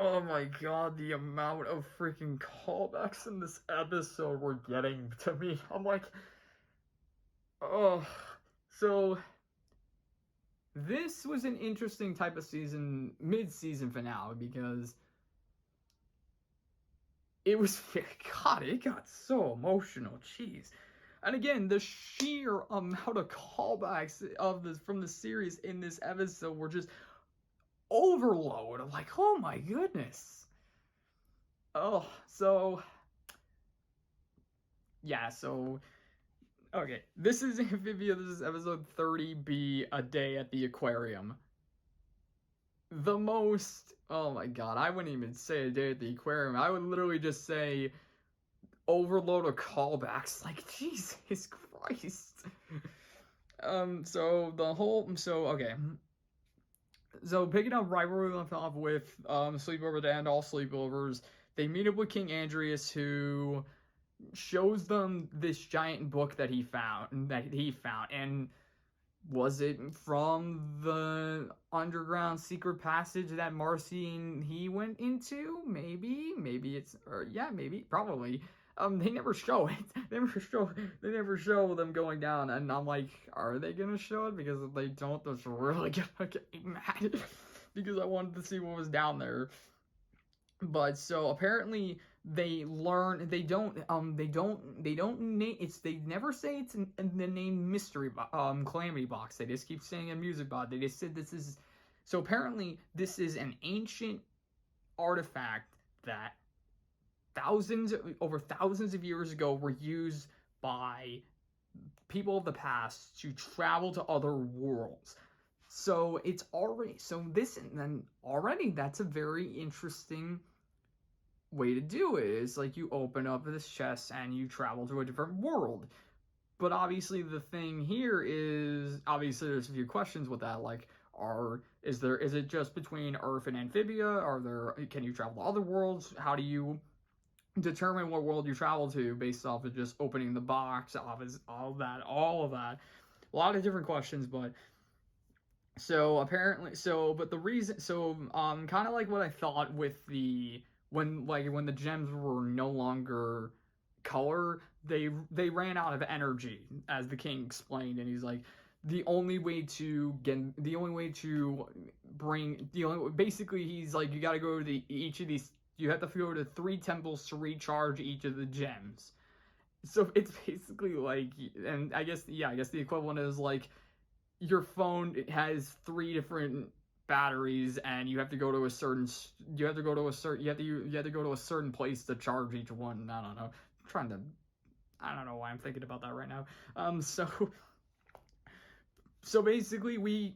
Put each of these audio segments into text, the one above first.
Oh my god, the amount of freaking callbacks in this episode we're getting to me. I'm like, oh. So, this was an interesting type of season, mid-season finale, because it was, God, it got so emotional, jeez. And again, the sheer amount of callbacks of this from the series in this episode were just overload. I'm like, oh my goodness. Oh, so yeah, so okay, this is Amphibia. This is episode 30B, A Day at the Aquarium. The most, oh my god, I wouldn't even say A Day at the Aquarium. I would literally just say overload of callbacks. Like, Jesus Christ. Okay. So picking up right where we left off with Sleepover to End All Sleepovers, they meet up with King Andreas, who shows them this giant book that he found, and was it from the underground secret passage that Marcy and he went into? Maybe it's, or yeah, maybe, probably. They never show it. They never show them going down, and I'm like, are they gonna show it? Because if they don't, that's really gonna get me mad. Because I wanted to see what was down there. But so apparently they don't name it's they never say it's in the name calamity box. They just keep saying a music box. They just said this is, so apparently this is an ancient artifact that thousands of years ago were used by people of the past to travel to other worlds. So it's already, so this, and then already that's a very interesting way to do it. Is like you open up this chest and you travel to a different world. But obviously the thing here is, obviously there's a few questions with that, like, is it just between Earth and Amphibia? Can you travel to other worlds? How do you determine what world you travel to based off of just opening the box, off all of that. A lot of different questions, but so apparently, but the reason, kind of like what I thought with when the gems were no longer color, they ran out of energy, as the king explained, and he's like, basically he's like, you got to go to each of these, you have to go to 3 temples to recharge each of the gems. So it's basically like, and I guess the equivalent is like your phone has 3 different batteries, and you have to go to a certain you have to go to a certain you have to go to a certain place to charge each one. I don't know. I don't know why I'm thinking about that right now. So basically we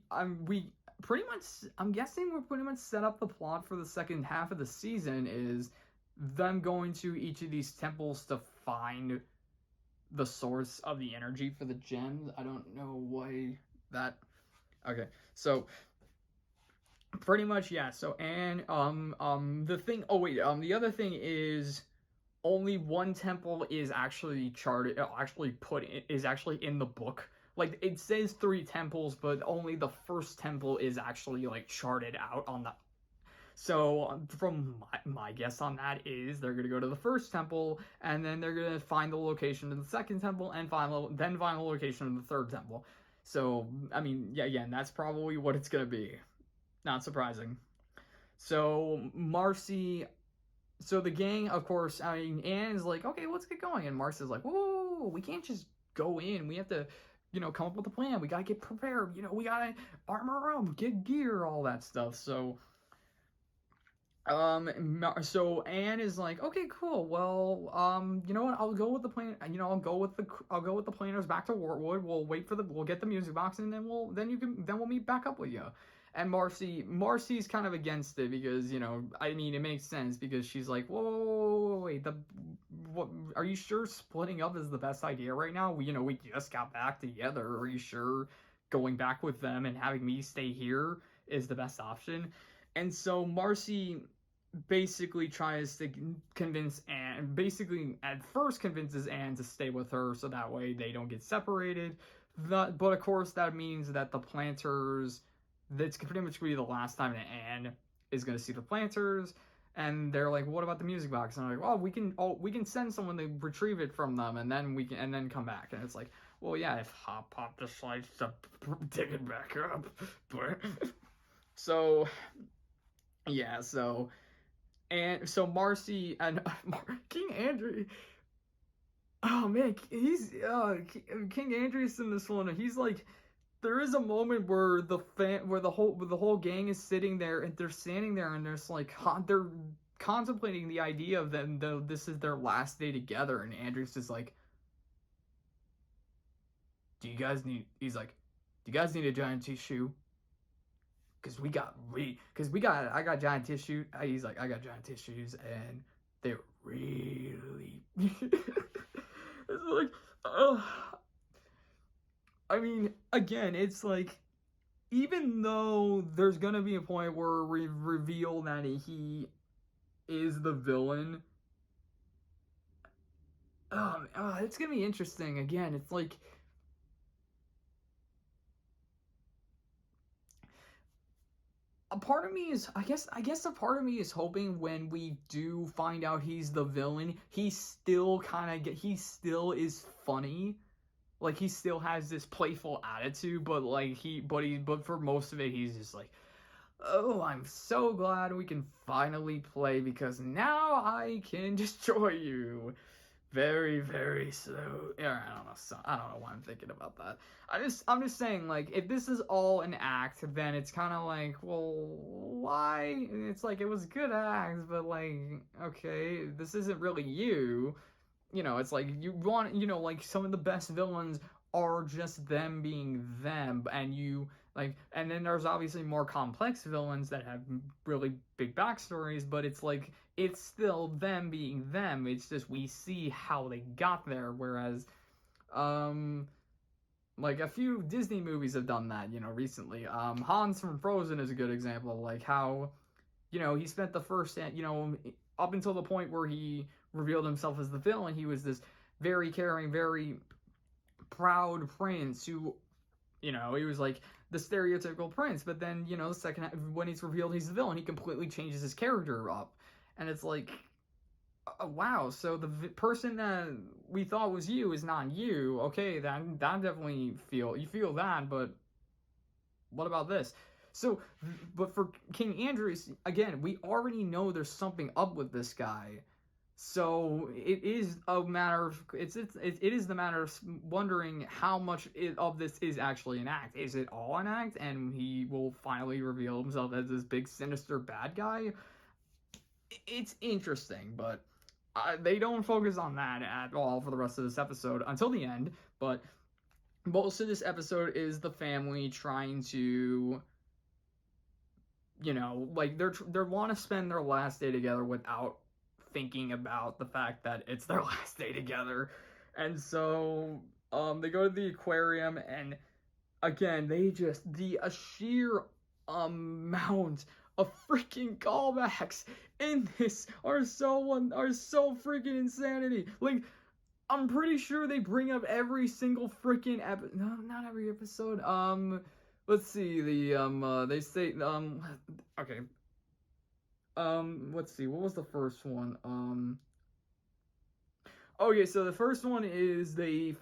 pretty much, I'm guessing we're pretty much set up the plot for the second half of the season is them going to each of these temples to find the source of the energy for the gems. I don't know why that. Okay, so pretty much, yeah. So, and the thing. Oh wait, the other thing is only one temple is actually charted. Is actually in the book. Like, it says 3 temples, but only the first temple is actually like charted out on the. So, from my guess on that is they're gonna go to the first temple, and then they're gonna find the location of the second temple, and then find the location of the third temple. So, I mean, yeah, and that's probably what it's gonna be. Not surprising. So Marcy, so the gang, of course, I mean, Anne's like, okay, let's get going, and Marcy's like, whoa, we can't just go in. We have to, come up with a plan. We gotta get prepared. We gotta armor up, get gear, all that stuff. So Anne is like, okay, cool. Well, you know what? I'll go with the plan. I'll go with the planners back to Wartwood. We'll get the music box, and then we'll meet back up with you. And Marcy's kind of against it because, I mean, it makes sense because she's like, whoa, wait, what? Are you sure splitting up is the best idea right now? We just got back together. Are you sure going back with them and having me stay here is the best option? And so Marcy basically tries to convince Anne, basically at first convinces Anne to stay with her so that way they don't get separated. But of course that means that the Plantars, that's pretty much going to be the last time that Anne is going to see the Plantars. And they're like, "What about the music box?" And I'm like, "Well, we can send someone to retrieve it from them, and then come back." And it's like, "Well, yeah, if Hop Pop decides to dig it back up, but so yeah, and so Marcy and King Andrew." Oh man, he's King Andreas in this one. He's like, there is a moment where the whole gang is sitting there and they're standing there and there's like they're contemplating the idea of them though this is their last day together, and Andreas is like, "Do you guys need?" He's like, "Do you guys need a giant tissue? Because I got giant tissue." He's like, "I got giant tissues and they're really." It's like, I mean, again, it's like, even though there's gonna be a point where we reveal that he is the villain, it's gonna be interesting. Again, it's like, a part of me is, I guess a part of me is hoping when we do find out he's the villain, he still is funny. Like, he still has this playful attitude, but like but for most of it he's just like, "Oh, I'm so glad we can finally play because now I can destroy you very, very slow." Yeah, I don't know. I don't know why I'm thinking about that. I'm just saying, like, if this is all an act, then it's kind of like, well, why? It's like, it was a good act, but like, okay, this isn't really you. It's like, you want, like, some of the best villains are just them being them, and and then there's obviously more complex villains that have really big backstories, but it's like, it's still them being them. It's just we see how they got there, whereas, like, a few Disney movies have done that, recently. Hans from Frozen is a good example, like, how, he spent the first, up until the point where he revealed himself as the villain, he was this very caring, very proud prince who, he was like the stereotypical prince, but then, the second when he's revealed he's the villain, he completely changes his character up. And it's like, wow, so the person that we thought was you is not you. Okay, that definitely you feel that, but what about this? So, but for King Andreas, again, we already know there's something up with this guy. So it is a matter of it is the matter of wondering how much of this is actually an act. Is it all an act, and he will finally reveal himself as this big sinister bad guy? It's interesting, but they don't focus on that at all for the rest of this episode until the end. But most of this episode is the family trying to, like, they want to spend their last day together without thinking about the fact that it's their last day together. And so they go to the aquarium, and again, the sheer amount of freaking callbacks in this are so freaking insanity. Like, I'm pretty sure they bring up every single freaking no, not every episode. Let's see, they say, okay. Let's see, what was the first one? Okay, so the first one is they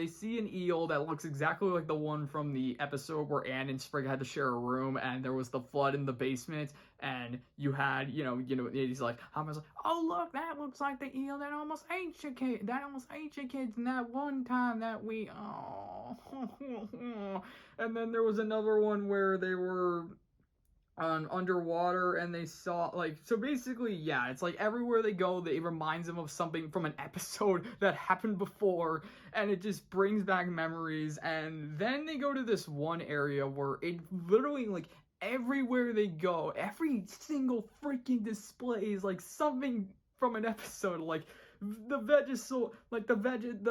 see an eel that looks exactly like the one from the episode where Anne and Sprig had to share a room, and there was the flood in the basement, and you had, he's like, I was like, "Oh, look, that looks like the eel that almost ate your kids in that one time that we, oh." And then there was another one where they were underwater, and they saw, like, so basically, yeah, it's like everywhere they go, it reminds them of something from an episode that happened before, and it just brings back memories. And then they go to this one area where it literally, like, everywhere they go, every single freaking display is like something from an episode, like the Vegisoid, like the Vegisoid,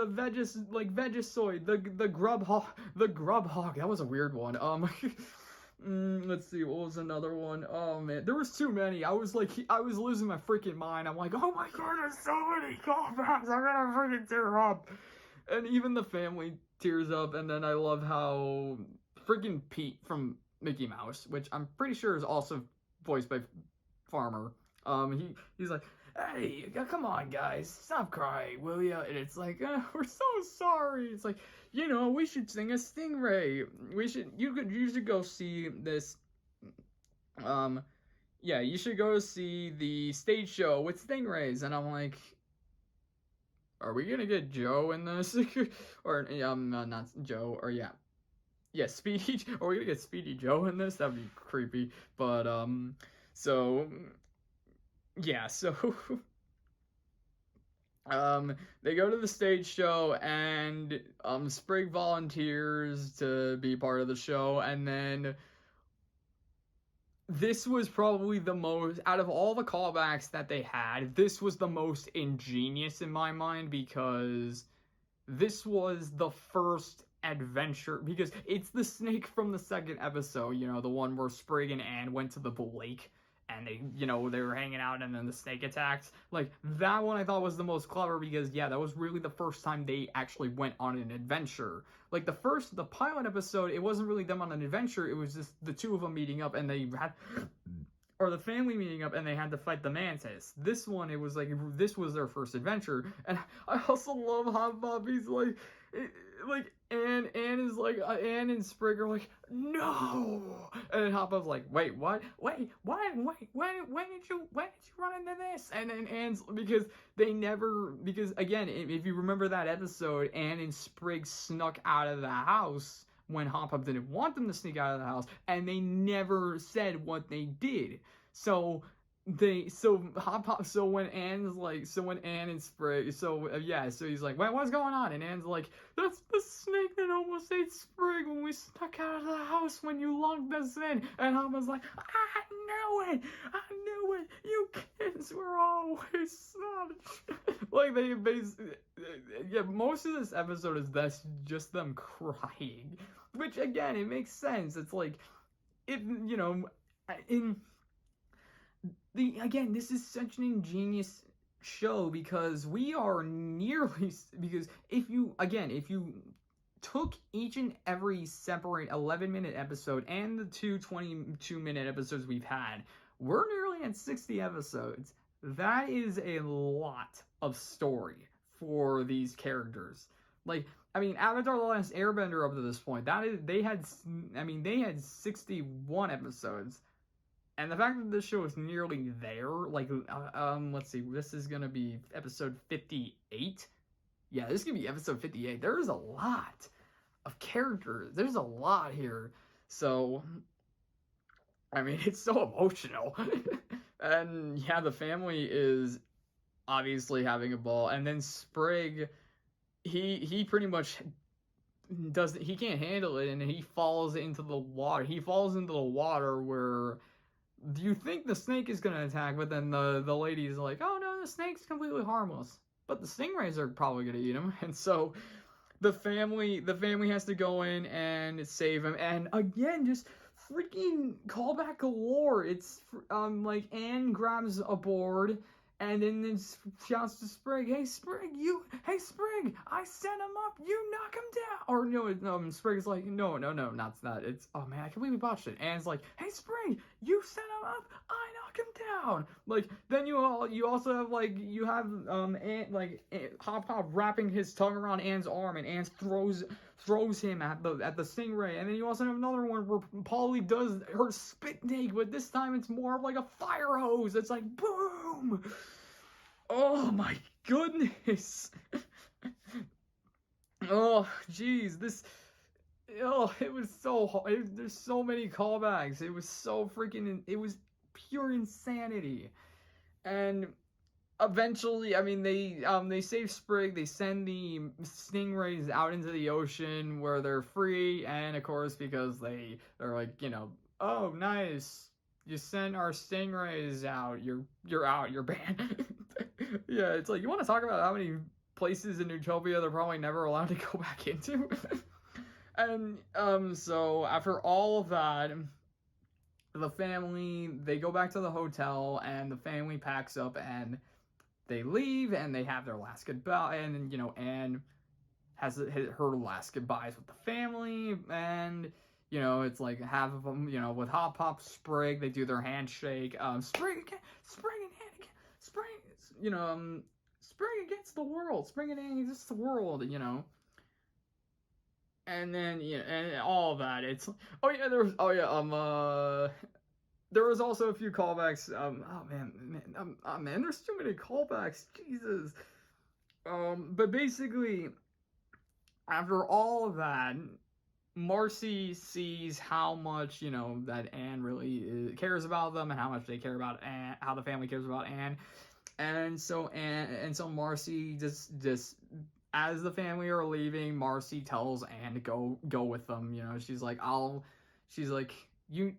the Grubhog, that was a weird one. Let's see, what was another one? Oh man, there was too many. I was losing my freaking mind. I'm like, oh my god, there's so many callbacks. I'm gonna freaking tear up. And even the family tears up. And then I love how freaking Pete from Mickey Mouse, which I'm pretty sure is also voiced by farmer. He's like, hey, come on, guys, stop crying, will ya? And it's like, we're so sorry. It's like, we should sing a stingray. You should go see this. Yeah, you should go see the stage show with stingrays. And I'm like, are we gonna get Joe in this? Or not Joe, or yeah, Speedy. Are we gonna get Speedy Joe in this? That'd be creepy. But so yeah, so they go to the stage show, and Sprig volunteers to be part of the show, and then this was probably the most, out of all the callbacks that they had, this was the most ingenious in my mind, because this was the first adventure, because it's the snake from the second episode, the one where Sprig and Anne went to the lake, and they were hanging out, and then the snake attacked. Like, that one I thought was the most clever, because, yeah, that was really the first time they actually went on an adventure. Like, the pilot episode, it wasn't really them on an adventure, it was just the two of them meeting up, and they had, or the family meeting up, and they had to fight the mantis. This one, it was like, this was their first adventure, and I also love how Bobby's like, Anne is like, Anne and Sprig are like, no, and then Hop Up's like, wait, what? When did you run into this? And then Anne's, because again, if you remember that episode, Anne and Sprig snuck out of the house when Hop Up didn't want them to sneak out of the house, and they never said what they did. So when Anne and Sprig, so he's like, wait, what's going on? And Anne's like, that's the snake that almost ate Sprig when we snuck out of the house when you locked us in. And Hoppa's like, I knew it, you kids were always savage. Like, they basically, yeah, most of this episode is just them crying, which, again, it makes sense. It's like, again, this is such an ingenious show, because because if you took each and every separate 11-minute episode and the 22-minute episodes we've had, we're nearly at 60 episodes. That is a lot of story for these characters. Like, I mean, Avatar: The Last Airbender up to this point, they had 61 episodes. And the fact that this show is nearly there, like, let's see, this is gonna be episode 58. Yeah, this is gonna be episode 58. There's a lot of characters. There's a lot here. So, I mean, it's so emotional. And yeah, the family is obviously having a ball. And then Sprig, he pretty much he can't handle it, and he falls into the water. He falls into the water where you think the snake is going to attack, but then the lady's like, oh no, the snake's completely harmless, but the stingrays are probably going to eat him. And so the family has to go in and save him. And again, just freaking callback galore. It's like, Anne grabs a board, and then shouts to Sprig, hey Sprig, I set him up, you knock him down. Or no, Sprig's like, no, not that. It's, oh man, I completely botched it. Anne's like, hey Sprig, you set him up, I knock him down. Like, then you also have, like, you have Hop wrapping his tongue around Anne's arm, and Anne throws him at the stingray. And then you also have another one where Polly does her spit take, but this time it's more of like a fire hose. It's like, boom. Oh my goodness. Oh jeez, it was so hard. There's so many callbacks. It was so freaking, it was pure insanity. And eventually, I mean, they save Sprig, they send the stingrays out into the ocean where they're free, and of course, because they're like, oh nice, you sent our stingrays out, you're out, you're banned. Yeah, it's like, you want to talk about how many places in Newtopia they're probably never allowed to go back into? And so after all of that, the family, they go back to the hotel, and the family packs up and they leave, and they have their last goodbye, and Anne has her last goodbyes with the family, and You know, it's like half of them, you know, with Hop Pop, Sprig, they do their handshake. Sprig and Anakin, Sprig, you know, Sprig against the world, Sprig and Anakin against the world, you know. And then, yeah, and all of that. It's, oh yeah, there was also a few callbacks. Man, there's too many callbacks. Jesus. But basically, after all of that, Marcy sees how much, you know, that Anne really cares about them, and how much they care about Anne, how the family cares about Anne, and so Marcy just as the family are leaving, Marcy tells Anne to go with them. You know, she's like, you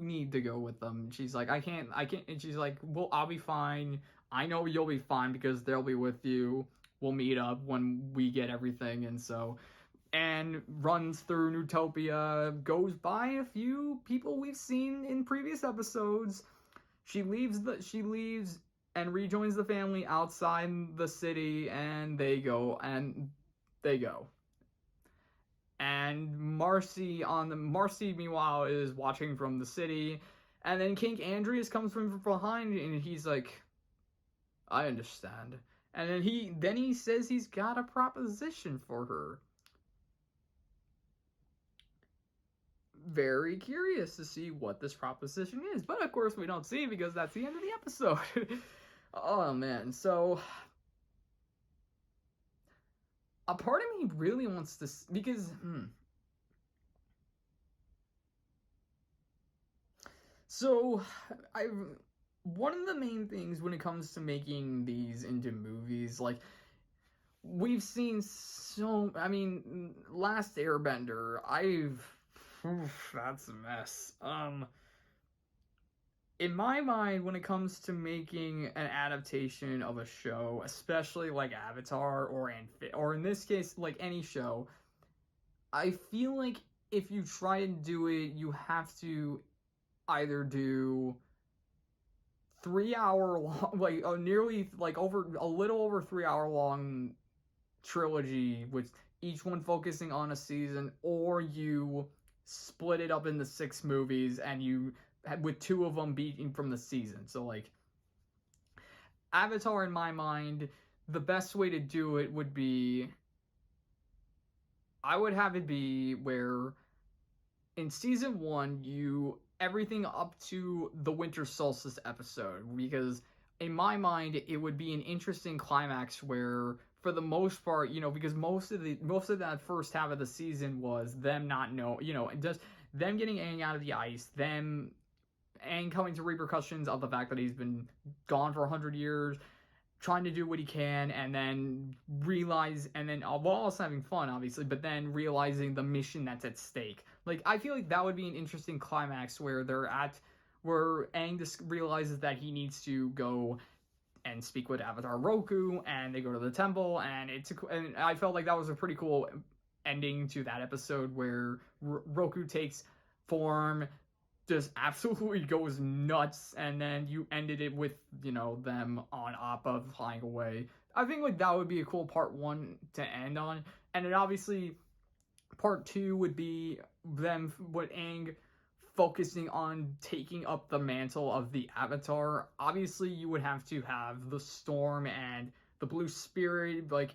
need to go with them. She's like, I can't, and she's like, well, I'll be fine. I know you'll be fine because they'll be with you. We'll meet up when we get everything. And so Anne runs through Newtopia, goes by a few people we've seen in previous episodes. She leaves and rejoins the family outside the city, and they go. And Marcy, meanwhile, is watching from the city, and then King Andreas comes from behind, and he's like, I understand. And then he says he's got a proposition for her. Very curious to see what this proposition is, but of course we don't see, because that's the end of the episode. Oh man, so a part of me really wants to, because so one of the main things when it comes to making these into movies, like, we've seen Last Airbender, that's a mess. In my mind, when it comes to making an adaptation of a show, especially like Avatar or in this case, like any show, I feel like if you try and do it, you have to either do 3-hour long, like nearly like over a little over 3-hour long trilogy, with each one focusing on a season, or you split it up into 6 movies and you with 2 of them being from the season. So like Avatar, in my mind, the best way to do it would be, I would have it be where in season 1 everything up to the winter solstice episode, because in my mind it would be an interesting climax where, for the most part, you know, because most of that first half of the season was them not know, you know, just them getting Aang out of the ice, them and coming to repercussions of the fact that he's been gone for 100 years, trying to do what he can, and then while also having fun, obviously, but then realizing the mission that's at stake. Like, I feel like that would be an interesting climax where Aang just realizes that he needs to go and speak with Avatar Roku, and they go to the temple, and I felt like that was a pretty cool ending to that episode, where Roku takes form, just absolutely goes nuts, and then you ended it with, you know, them on Appa flying away. I think like that would be a cool part 1 to end on, and then obviously part 2 would be them with Aang focusing on taking up the mantle of the Avatar. Obviously, you would have to have the Storm and the Blue Spirit. Like,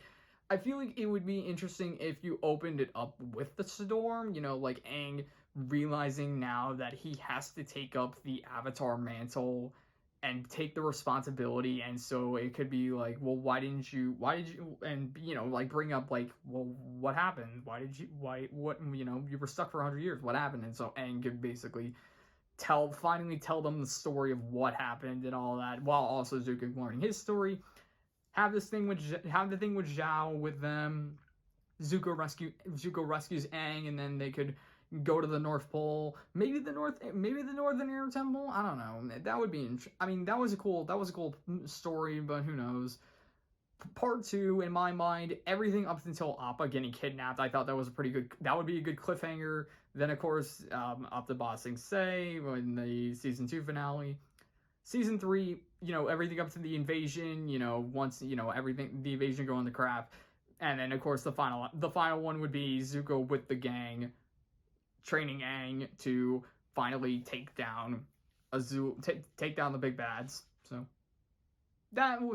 I feel like it would be interesting if you opened it up with the Storm, you know, like Aang realizing now that he has to take up the Avatar mantle and take the responsibility, and so it could be like, well, why did you, and, you know, like, bring up, like, well, what happened, what, you know, you were stuck for 100 years, what happened? And so Aang could basically finally tell them the story of what happened and all that, while also Zuko learning his story. Have the thing with Zhao with them. Zuko rescues Aang, and then they could go to the North Pole, maybe the Northern Air Temple. I don't know. That would be. That was a cool story, but who knows? Part 2, in my mind, everything up until Appa getting kidnapped, I thought that was that would be a good cliffhanger. Then, of course, up to Ba Sing Se in the season 2 finale. Season 3, you know, everything up to the invasion. You know, once, you know, the invasion going to crap. And then, of course, the final one would be Zuko with the gang training Aang to finally take down take down the big bads. So that's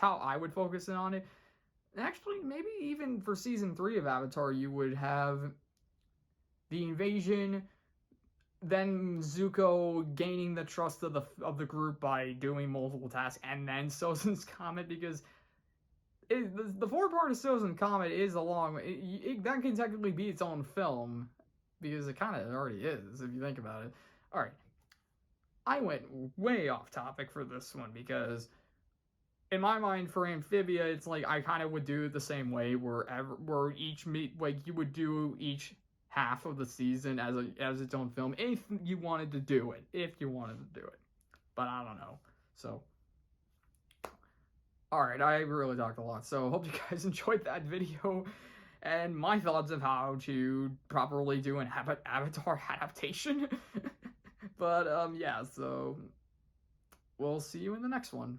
how I would focus in on it. Actually, maybe even for season 3 of Avatar, you would have the invasion, then Zuko gaining the trust of the group by doing multiple tasks, and then Sozin's Comet, because the 4-part of Sozin's Comet is a long. That can technically be its own film, because it kind of already is if you think about it. All right, I went way off topic for this one because, in my mind, for Amphibia, it's like I kind of would do it the same way, where you would do each half of the season as its own film if you wanted to do it. But I don't know. So, alright, I really talked a lot, so hope you guys enjoyed that video and my thoughts of how to properly do an Avatar adaptation. But yeah, so we'll see you in the next one.